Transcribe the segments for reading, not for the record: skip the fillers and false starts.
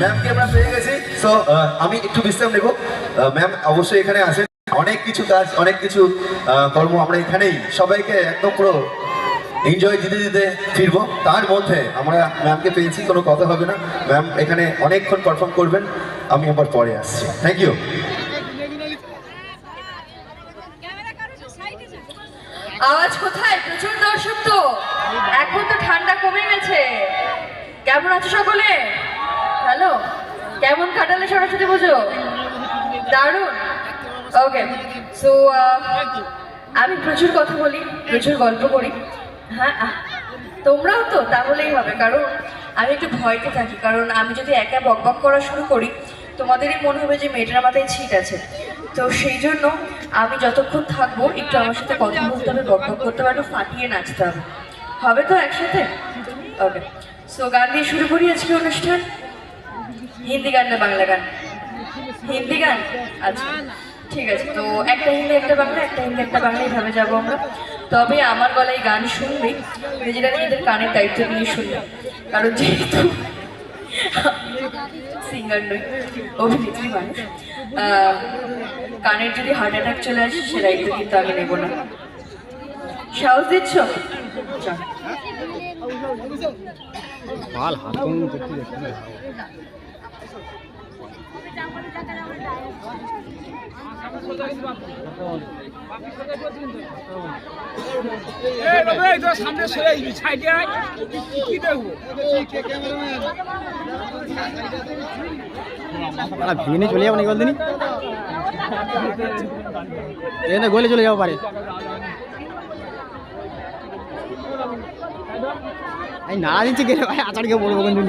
ম্যামকে আমরা পেয়ে গেছি। সো আমি একটু বিশ্রাম নেব। ম্যাম অবশ্যই এখানে আসেন, অনেক কিছু কাজ, অনেক কিছু কর্ম আমরা এখানেই সবাইকে একদম পুরো এনজয় দিতে দিতে ফিরবো। তার মধ্যে আমরা ম্যামকে পেয়েছি, কোনো কথা হবে না। ম্যাম এখানে অনেকক্ষণ পারফর্ম করবেন, আমি আবার পরে আসছি। Thank you. আওয়াজ কোথায়? প্রচুর দর্শক তো, এখন তো ঠান্ডা কমে গেছে। কেমন আছো সকলে? হ্যালো, কেমন কাটালে সরস্বতী পুজো? দারুণ। ওকে, সো আমি প্রচুর কথা বলি, প্রচুর গল্প করি। হ্যাঁ, তোমরাও তো তাহলেই হবে, কারণ আমি একটু ভয়তে থাকি। কারণ আমি যদি একা বকবক করা শুরু করি, তোমাদেরই মনে হবে যে মেয়েটার মাথায় ছিট আছে। তো সেই জন্য আমি যতক্ষণ থাকবো একটু আমার সাথে কথা বলতে হবে, বকবক করতে হবে, একটু ফাটিয়ে নাচতে হবে। হবে তো একসাথে? ওকে, সো গান দিয়ে শুরু করি আজকে অনুষ্ঠান। হিন্দি গান না বাংলা গান? হিন্দি গান, আচ্ছা ঠিক আছে। তো একটা হিন্দি একটা বাংলা, একটা হিন্দি একটা বাংলা, এইভাবে যাবো আমরা। তবে আমার গলায় গান শুনবে নিজেরা নিজেদের কানের দায়িত্ব নিয়ে শুনবে, কারণ যেহেতু সিঙ্গার নই, অভিনেত্রী মানুষ। কানের যদি হার্ট অ্যাটাক চলে আসে সে দায়িত্ব কিন্তু আমি নেব না। সাহস দিচ্ছ? ভেঙে চলে যাবো না বলতে গোলে চলে যাবো পারে। আমি নাড়া দিচ্ছি গেলে ভাই আচারকে বলবো কিন্তু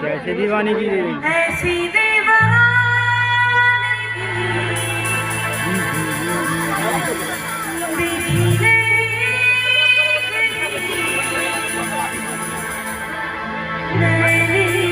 कैसे दीवानी की ऐसी दीवानी देखी